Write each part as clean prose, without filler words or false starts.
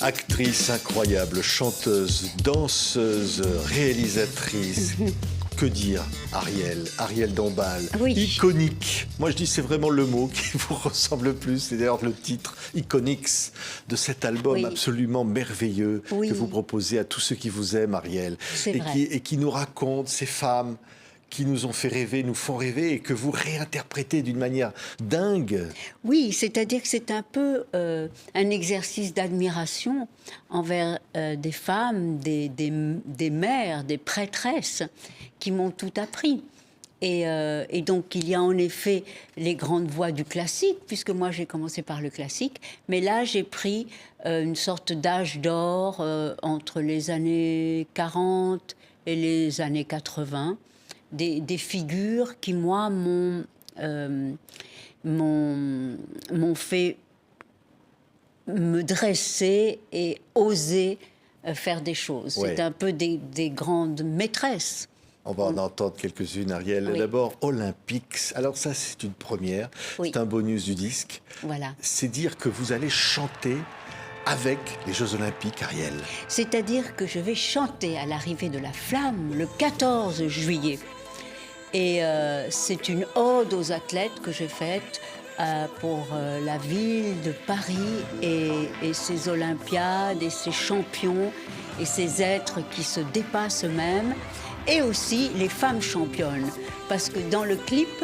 Actrice incroyable, chanteuse, danseuse, réalisatrice. Que dire, Ariel Dombal, Oui. Iconique. Moi je dis c'est vraiment le mot qui vous ressemble le plus, c'est d'ailleurs le titre Iconics de cet album Oui. absolument merveilleux Oui. que vous proposez à tous ceux qui vous aiment, Ariel, C'est vrai. et qui nous raconte ces femmes qui nous ont fait rêver, nous font rêver et que vous réinterprétez d'une manière dingue. Oui, c'est-à-dire que c'est un peu un exercice d'admiration envers des femmes, des mères, des prêtresses qui m'ont tout appris. Et donc, il y a en effet les grandes voix du classique, puisque moi, j'ai commencé par le classique. Mais là, j'ai pris une sorte d'âge d'or entre les années 40 et les années 80. Des figures qui, moi, m'ont fait me dresser et oser faire des choses. Ouais. C'est un peu des grandes maîtresses. On va en entendre quelques-unes, Ariel. Oui. D'abord, Olympics. Alors ça, c'est une première. Oui. C'est un bonus du disque. Voilà. C'est dire que vous allez chanter avec les Jeux Olympiques, Ariel. C'est-à-dire que je vais chanter à l'arrivée de la flamme le 14 juillet. Et c'est une ode aux athlètes que j'ai faite pour la ville de Paris et ses Olympiades et ses champions et ces êtres qui se dépassent eux-mêmes. Et aussi les femmes championnes. Parce que dans le clip,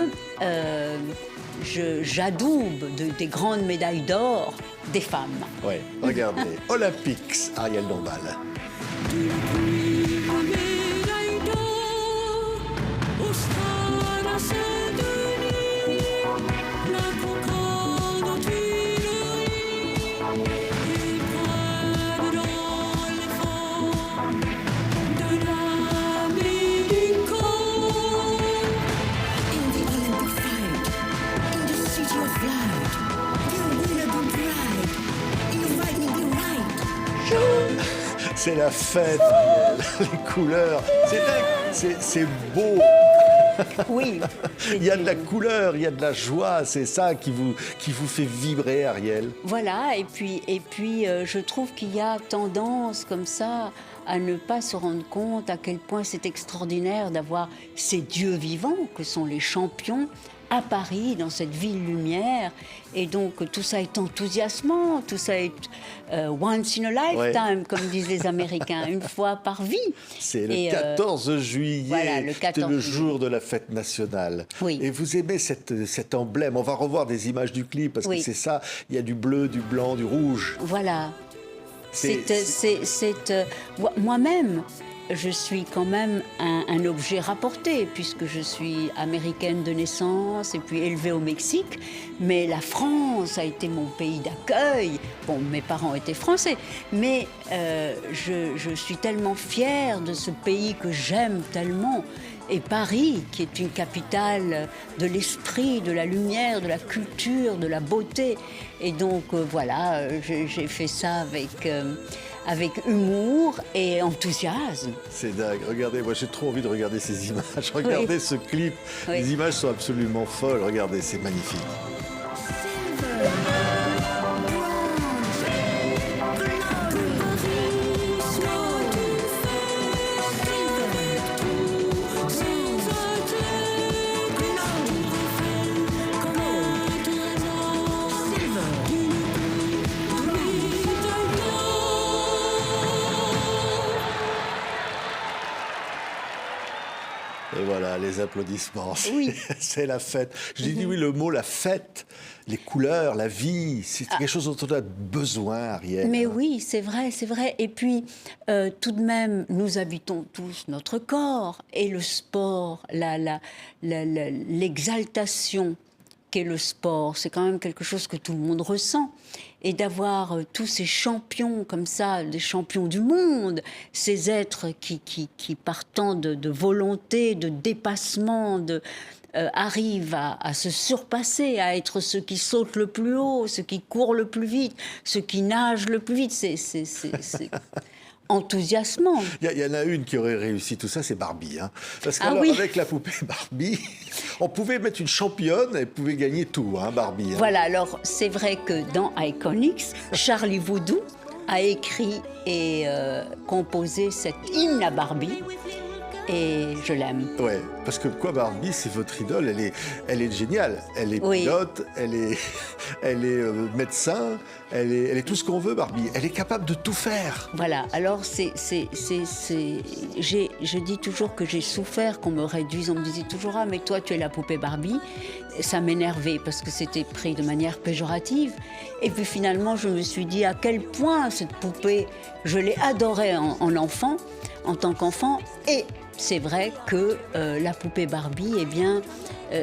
j'adoube des grandes médailles d'or des femmes. Oui, regardez. Olympics, Ariel Dombal. C'est la fête, Ariel. Les couleurs. C'est dingue. C'est beau. Oui. Il y a de la couleur, il y a de la joie. C'est ça qui vous fait vibrer, Ariel. Voilà, et puis je trouve qu'il y a tendance comme ça à ne pas se rendre compte à quel point c'est extraordinaire d'avoir ces dieux vivants que sont les champions à Paris, dans cette ville lumière. Et donc tout ça est enthousiasmant, tout ça est once in a lifetime, Ouais. comme disent les Américains, une fois par vie. C'est le Et, 14 juillet, voilà, le 14 c'est le juillet. jour de la fête nationale. Oui. Et vous aimez cet emblème. On va revoir des images du clip parce Oui. que c'est ça. Il y a du bleu, du blanc, du rouge. Voilà. C'est- Moi-même, je suis quand même un objet rapporté, puisque je suis américaine de naissance et puis élevée au Mexique. Mais la France a été mon pays d'accueil. Bon, mes parents étaient français, mais je suis tellement fière de ce pays que j'aime tellement. Et Paris, qui est une capitale de l'esprit, de la lumière, de la culture, de la beauté. Et donc, voilà, j'ai fait ça avec humour et enthousiasme. C'est dingue. Regardez, moi j'ai trop envie de regarder ces images. Regardez ce clip. Oui. Les images sont absolument folles. Regardez, c'est magnifique. Et voilà, les applaudissements. Oui. C'est la fête. Je dis oui, le mot la fête, les couleurs, la vie, c'est quelque chose dont on a besoin, Ariel. Mais oui, c'est vrai, c'est vrai. Et puis, tout de même, nous habitons tous notre corps. Et le sport, l'exaltation qu'est le sport, c'est quand même quelque chose que tout le monde ressent. Et d'avoir tous ces champions comme ça, des champions du monde, ces êtres qui partant de volonté, de dépassement, arrivent à se surpasser, à être ceux qui sautent le plus haut, ceux qui courent le plus vite, ceux qui nagent le plus vite. C'est enthousiasmant. Il y en a une qui aurait réussi tout ça, c'est Barbie. Hein. Parce Ah qu'alors, oui. avec la poupée Barbie, on pouvait mettre une championne, elle pouvait gagner tout, hein, Barbie. Hein. Voilà, alors c'est vrai que dans Iconics, Charlie Voodoo a écrit et composé cet hymne à Barbie. Et je l'aime. Ouais, parce que quoi, Barbie, c'est votre idole, elle est géniale. Elle est Oui. pilote, elle est médecin, elle est tout ce qu'on veut, Barbie. Elle est capable de tout faire. Voilà, alors je dis toujours que j'ai souffert qu'on me réduise. On me disait toujours, ah mais toi tu es la poupée Barbie. Et ça m'énervait parce que c'était pris de manière péjorative. Et puis finalement je me suis dit à quel point cette poupée, je l'ai adorée en enfant, en tant qu'enfant. Et c'est vrai que la poupée Barbie, eh bien,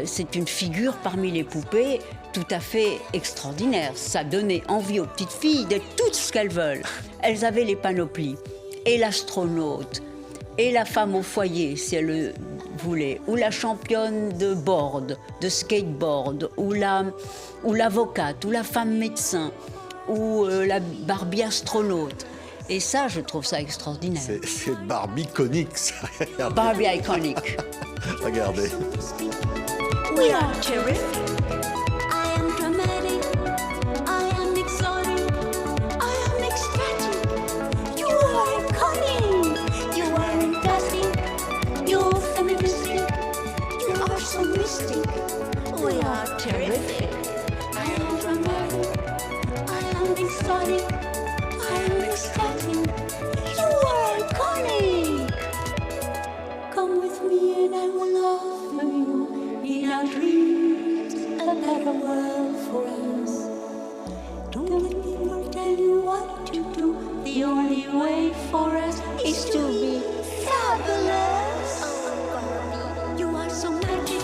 c'est une figure parmi les poupées tout à fait extraordinaire. Ça donnait envie aux petites filles d'être toutes ce qu'elles veulent. Elles avaient les panoplies, et l'astronaute, et la femme au foyer, si elle le voulait, ou la championne de board, de skateboard, ou l'avocate, ou la femme médecin, ou la Barbie astronaute. Et ça, je trouve ça extraordinaire. C'est Barbie conique, ça. Regardez. Barbie iconic. Regardez. We are terrific. I am dramatic. I am exotic. I am ecstatic. You are cunning. You are fantastic. You're feministic. You are so mystic. We are terrific. I am dramatic. I am exotic. I am ecstatic. You are iconic. Come with me and I will offer you in our dreams a better world for us. Don't let people tell you what to do. The only way for us is to be fabulous. You are so magic.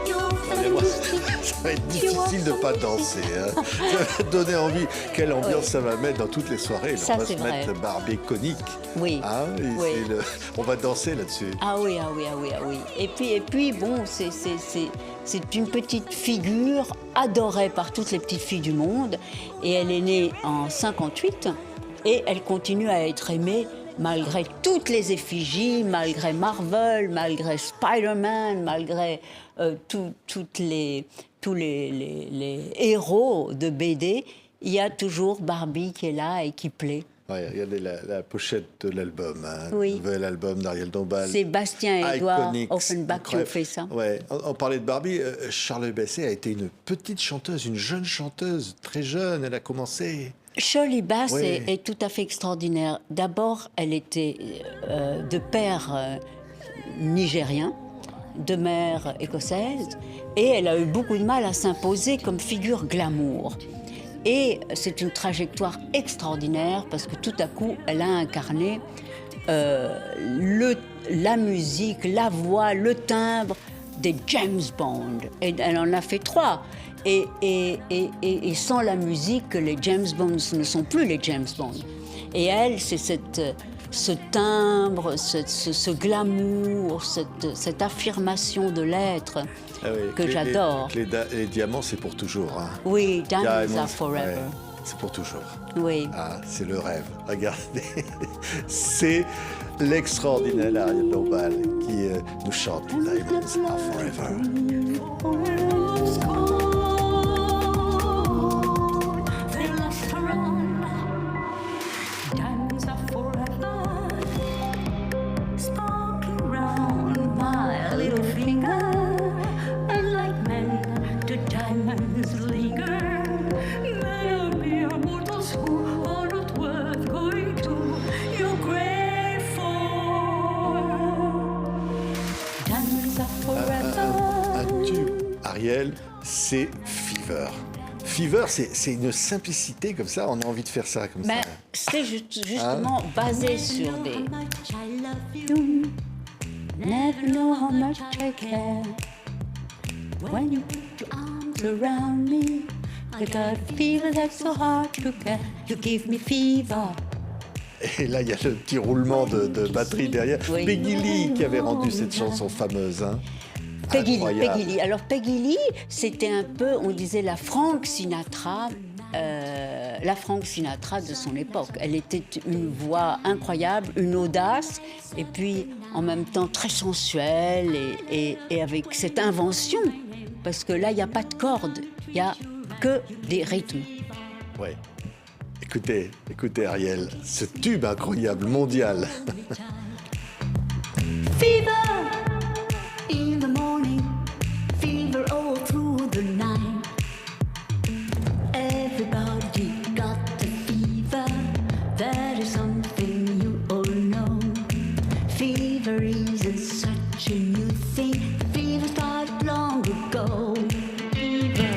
You're fantastic. Ça va être difficile de ne pas danser. Hein. Ça va donner envie. Quelle ambiance ça va mettre dans toutes les soirées. Là, Ça, on va c'est se vrai. mettre Barbie conique. Oui. Hein, et Oui. on va danser là-dessus. Ah oui, ah oui, ah oui, ah oui. Et puis bon, c'est une petite figure adorée par toutes les petites filles du monde. Et elle est née en 58 et elle continue à être aimée malgré toutes les effigies, malgré Marvel, malgré Spider-Man, malgré tous les héros de BD. Il y a toujours Barbie qui est là et qui plaît. Ouais, regardez la pochette de l'album, hein, Oui. nouvel album d'Ariel Dombal. C'est Bastien et Édouard Iconics, Offenbach qui ont incroyable. fait ça. Ouais. On parlait de Barbie. Charlotte Besset a été une petite chanteuse, une jeune chanteuse, très jeune. Elle a commencé. Shirley Bass Oui. est tout à fait extraordinaire. D'abord, elle était de père nigérien, de mère écossaise, et elle a eu beaucoup de mal à s'imposer comme figure glamour. Et c'est une trajectoire extraordinaire parce que tout à coup, elle a incarné la musique, la voix, le timbre des James Bond. Et elle en a fait 3. Et sans la musique, les James Bonds ne sont plus les James Bond. Et elle, c'est ce timbre, ce glamour, cette affirmation de l'être Ah oui, que j'adore. Les diamants, c'est pour toujours. Hein. Oui, Diamonds Diamonds, are forever. ouais, c'est pour toujours. Oui. Ah, c'est le rêve. Regardez, c'est l'extraordinaire Ariel Dombal qui nous chante Diamonds are forever. Diamonds are forever, sparkling round my little finger. Unlike men, the diamonds linger. They're mere mortals who are not worth going to your grave for. Diamonds are forever. Un tube, Ariel, c'est Fever. Fever, c'est une simplicité comme ça, on a envie de faire ça comme Mais ça. c'est justement basé sur des... How much I love you. Never know how much I care when you put your arms around me. I got a fever that's so hard to get. You give me fever. Et là, il y a le petit roulement de batterie derrière. Oui. Peggy Lee qui avait rendu cette chanson fameuse. Hein. Peggy Incroyable. Lee. Alors Peggy Lee, c'était un peu, on disait la Frank Sinatra de son époque. Elle était une voix incroyable, une audace, et puis en même temps très sensuelle et avec cette invention, parce que là il n'y a pas de cordes, il n'y a que des rythmes. Ouais. Et Écoutez, écoutez Ariel, ce tube incroyable, mondial. Fever in the morning, fever all through the night. Everybody got the fever, that is something you all know. Fever isn't such a new thing, fever started long ago. Fever.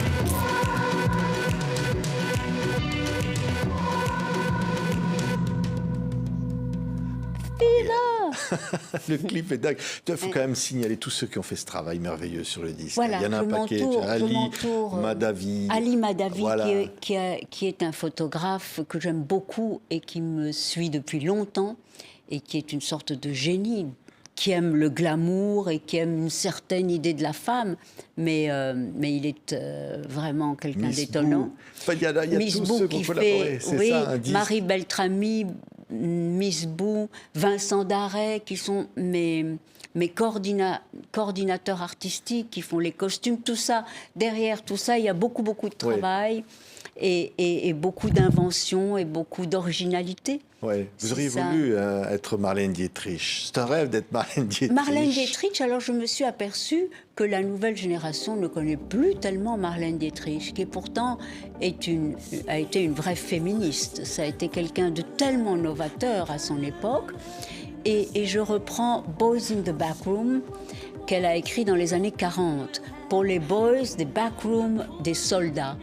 Le clip est dingue. Il faut quand même signaler tous ceux qui ont fait ce travail merveilleux sur le disque. Voilà, Il y en a un paquet. Ali Madavi. Ali Madavi, Voilà. qui est un photographe que j'aime beaucoup et qui me suit depuis longtemps et qui est une sorte de génie, qui aime le glamour et qui aime une certaine idée de la femme, mais il est vraiment quelqu'un Miss d'étonnant. Boo. Enfin, il y a Miss tous Boo ceux qui qui ont collaboré. fait, C'est oui, ça, un disque. Marie Beltrami, Miss Boo, Vincent Darret, qui sont mes coordinateurs artistiques, qui font les costumes, tout ça. Derrière tout ça, il y a beaucoup de travail et beaucoup d'invention et beaucoup d'originalité. Ouais. Vous C'est auriez ça. voulu être Marlène Dietrich. C'est un rêve d'être Marlène Dietrich. Marlène Dietrich, alors je me suis aperçue que la nouvelle génération ne connaît plus tellement Marlène Dietrich, qui pourtant a été une vraie féministe. Ça a été quelqu'un de tellement novateur à son époque. Et je reprends Boys in the Backroom, qu'elle a écrit dans les années 40, pour les boys des backrooms des soldats.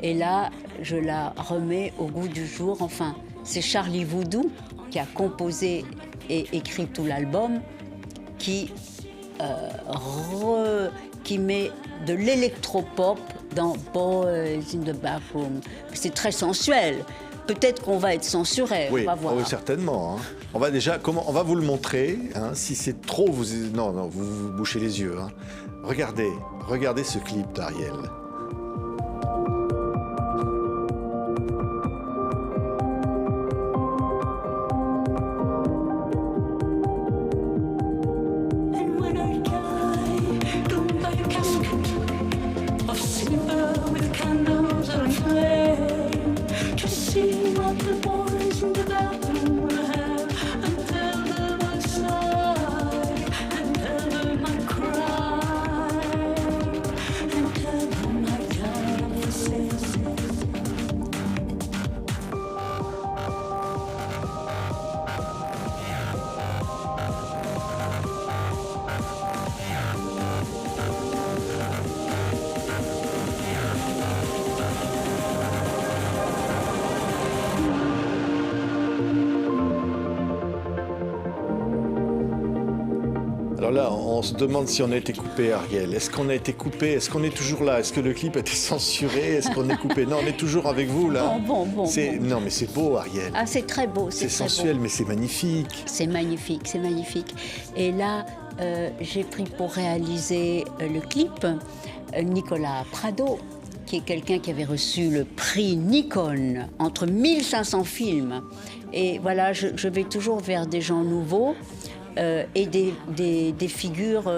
Et là, je la remets au goût du jour. Enfin, c'est Charlie Voodoo qui a composé et écrit tout l'album, qui met de l'électropop dans Boys in the Backroom. C'est très sensuel. Peut-être qu'on va être censuré, Oui, on va voir. oui, certainement. Hein. On va vous le montrer. Hein. Si c'est trop, vous vous bouchez les yeux. Hein. Regardez ce clip d'Ariel. And when I die, don't buy a casket of silver with candles on flame to see what the boys in the bathroom will have, and tell them I sigh, and tell them I cry, and tell them I die of the same. Alors là, on se demande si on a été coupé, Ariel. Est-ce qu'on a été coupé? Est-ce qu'on est toujours là? Est-ce que le clip a été censuré? Est-ce qu'on est coupé? Non, on est toujours avec vous, là. Bon. Non, mais c'est beau, Ariel. Ah, c'est très beau. C'est très beau. sensuel, mais c'est magnifique. C'est magnifique, c'est magnifique. Et là, j'ai pris pour réaliser le clip Nicolas Prado, qui est quelqu'un qui avait reçu le prix Nikon entre 1500 films. Et voilà, je vais toujours vers des gens nouveaux et des figures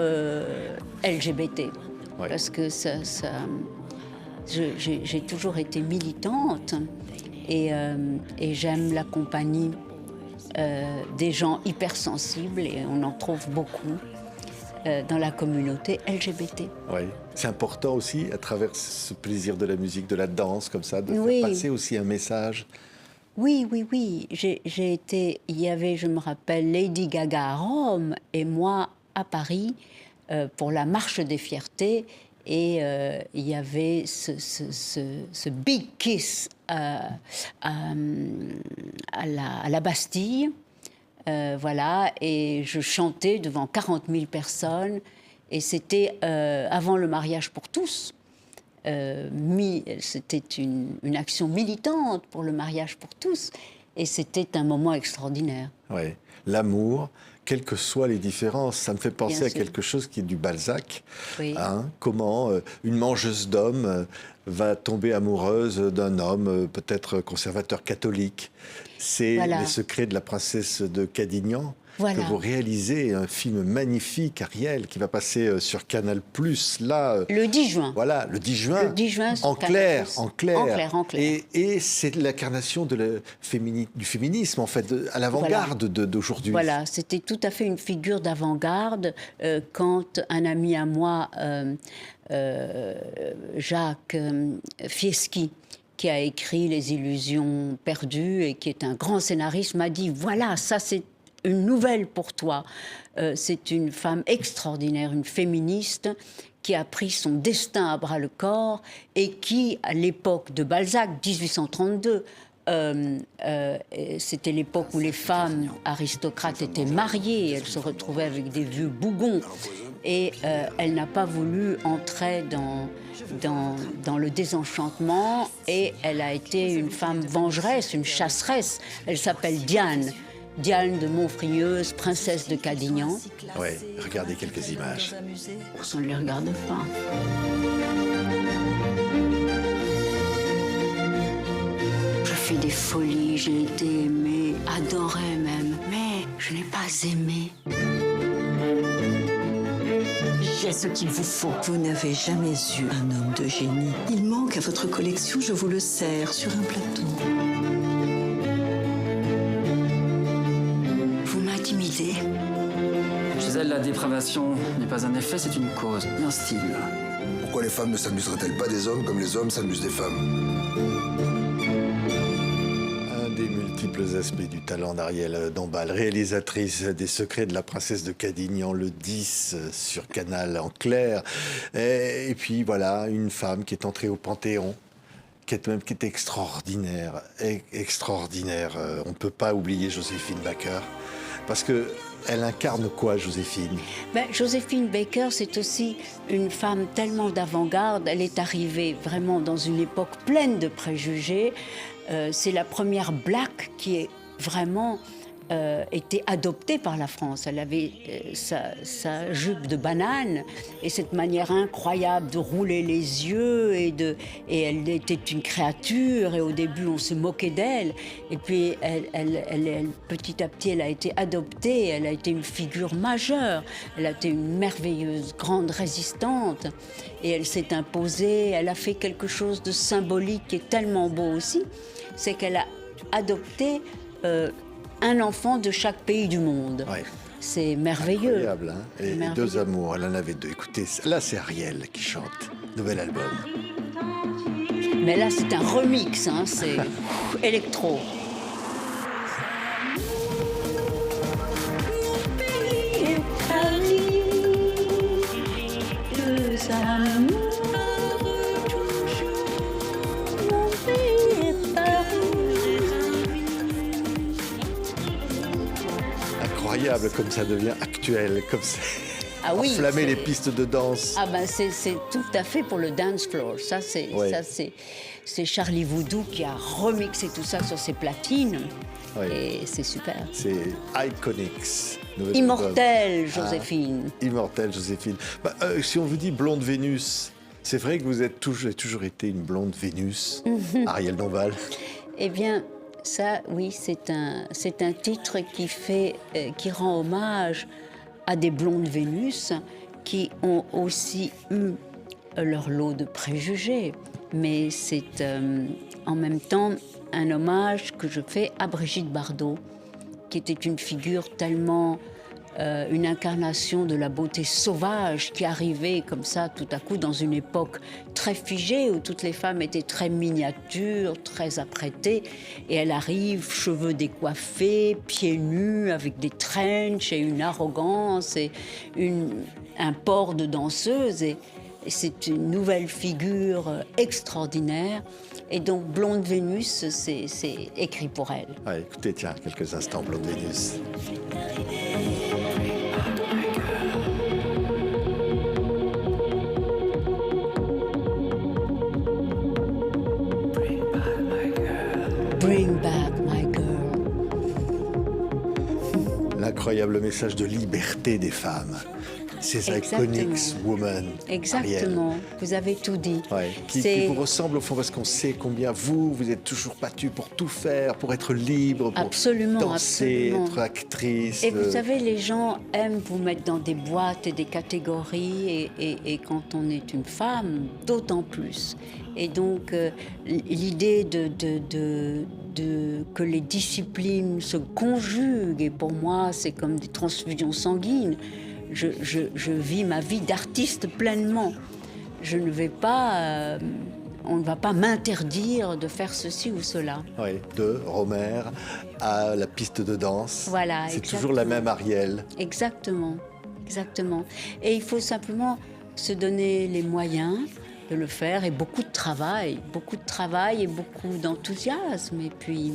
LGBT. Ouais. Parce que j'ai toujours été militante et j'aime la compagnie des gens hypersensibles, et on en trouve beaucoup dans la communauté LGBT. Oui. C'est important aussi, à travers ce plaisir de la musique, de la danse, comme ça, de Oui. faire passer aussi un message. Oui. J'ai été, il y avait, je me rappelle, Lady Gaga à Rome et moi à Paris pour la Marche des Fiertés. Et il y avait ce big kiss à la Bastille. Voilà, et je chantais devant 40 000 personnes. Et c'était avant le mariage pour tous. C'était une action militante pour le mariage pour tous. Et c'était un moment extraordinaire. Oui. L'amour, quelles que soient les différences, ça me fait penser Bien à sûr. quelque chose qui est du Balzac. Oui. Hein, comment une mangeuse d'hommes va tomber amoureuse d'un homme, peut-être conservateur catholique. C'est Voilà. les secrets de la princesse de Cadignan. Voilà. que vous réalisez un film magnifique, Ariel, qui va passer sur Canal+. Là, Le 10 juin. voilà, le 10 juin. Le 10 juin sur en Canal+. clair, en clair. En clair. Et c'est l'incarnation du féminisme, en fait, à l'avant-garde d'aujourd'hui. Voilà, c'était tout à fait une figure d'avant-garde quand un ami à moi, Jacques Fieschi, qui a écrit Les Illusions perdues et qui est un grand scénariste, m'a dit « Voilà, ça c'est une nouvelle pour toi. C'est une femme extraordinaire, une féministe qui a pris son destin à bras-le-corps et qui, à l'époque de Balzac, 1832, c'était l'époque où les femmes aristocrates étaient mariées, elles se retrouvaient avec des vieux bougons et elle n'a pas voulu entrer dans le désenchantement et elle a été une femme vengeresse, une chasseresse. Elle s'appelle Diane. Diane de Montfrieuse, princesse de Cadignan. Oui, regardez quelques images. On ne les regarde pas. Je fais des folies, j'ai été aimée, adorée même, mais je n'ai pas aimé. J'ai ce qu'il vous faut. Vous n'avez jamais eu un homme de génie. Il manque à votre collection, je vous le sers sur un plateau. Vous m'intimidez. Chez elle, la dépravation n'est pas un effet, c'est une cause, un style. Pourquoi les femmes ne s'amuseraient-elles pas des hommes comme les hommes s'amusent des femmes? Un des multiples aspects du talent d'Ariel Dombal, réalisatrice des Secrets de la princesse de Cadignan, le 10 sur Canal en clair. Et puis voilà, une femme qui est entrée au Panthéon, qui est extraordinaire, extraordinaire. On ne peut pas oublier Joséphine Baker, parce que elle incarne quoi, Joséphine? Joséphine Baker, c'est aussi une femme tellement d'avant-garde. Elle est arrivée vraiment dans une époque pleine de préjugés. C'est la première black qui est vraiment été adoptée par la France. Elle avait sa jupe de banane et cette manière incroyable de rouler les yeux et elle était une créature et au début on se moquait d'elle et puis elle, petit à petit elle a été adoptée, elle a été une figure majeure, elle a été une merveilleuse grande résistante et elle s'est imposée, elle a fait quelque chose de symbolique qui est tellement beau aussi, c'est qu'elle a adopté un enfant de chaque pays du monde. Ouais. C'est merveilleux. Incroyable, hein? Et Merveilleux. deux amours, elle en avait deux. Écoutez, là c'est Ariel qui chante. Nouvel album. Mais là, c'est un remix, hein, c'est électro. Incroyable comme ça devient actuel, comme ça. Ah oui, Enflammer c'est- les pistes de danse. Ah ben c'est tout à fait pour le dance floor. Ça Ouais. c'est Charlie Voodoo qui a remixé tout ça sur ses platines. Ouais. Et c'est super. C'est Iconics. nouvel Immortelle, album. Joséphine. Ah, immortelle, Joséphine. Si on vous dit blonde Vénus, c'est vrai que vous êtes toujours été une blonde Vénus, Ariel Dombal. Eh bien, ça, oui, c'est un titre qui rend hommage à des blondes Vénus qui ont aussi eu leur lot de préjugés. Mais c'est en même temps un hommage que je fais à Brigitte Bardot, qui était une figure tellement... une incarnation de la beauté sauvage qui arrivait comme ça tout à coup dans une époque très figée où toutes les femmes étaient très miniatures, très apprêtées et elle arrive cheveux décoiffés, pieds nus avec des trenches et une arrogance et un port de danseuse et c'est une nouvelle figure extraordinaire et donc Blonde Vénus c'est écrit pour elle. Ouais, écoutez, tiens, quelques instants, blonde Vénus. Bring back my girl. L'incroyable message de liberté des femmes. Ces Exactement. iconics women. Exactement, vous avez tout dit. Ouais, qui vous ressemble au fond parce qu'on sait combien vous êtes toujours battue pour tout faire, pour être libre, pour Absolument, danser, absolument. être actrice. Et vous savez, les gens aiment vous mettre dans des boîtes et des catégories, et quand on est une femme, d'autant plus. Et donc, l'idée que les disciplines se conjuguent, et pour moi, c'est comme des transfusions sanguines. Je vis ma vie d'artiste pleinement. Je ne vais pas... on ne va pas m'interdire de faire ceci ou cela. Oui, de Romer à la piste de danse. Voilà, c'est exactement. toujours la même Ariel. Exactement, exactement. Et il faut simplement se donner les moyens de le faire, et beaucoup de travail et beaucoup d'enthousiasme, et puis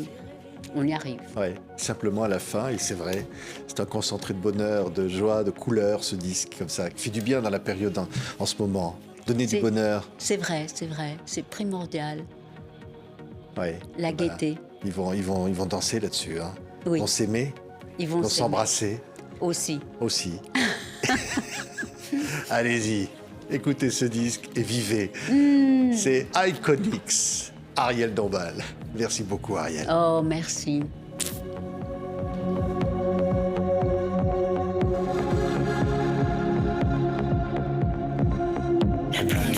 on y arrive. Ouais, simplement à la fin, et c'est vrai, c'est un concentré de bonheur, de joie, de couleur, ce disque comme ça, qui fait du bien dans la période en ce moment. Donner du C'est- bonheur. C'est vrai, c'est primordial, Ouais. la Voilà. gaieté. Ils vont danser là-dessus. Hein. Oui. Ils vont s'aimer, Ils ils vont vont s'aimer s'embrasser aussi. aussi. Allez-y, écoutez ce disque et vivez. C'est Iconics, Ariel Dombal. Merci beaucoup, Ariel. Oh, merci. La première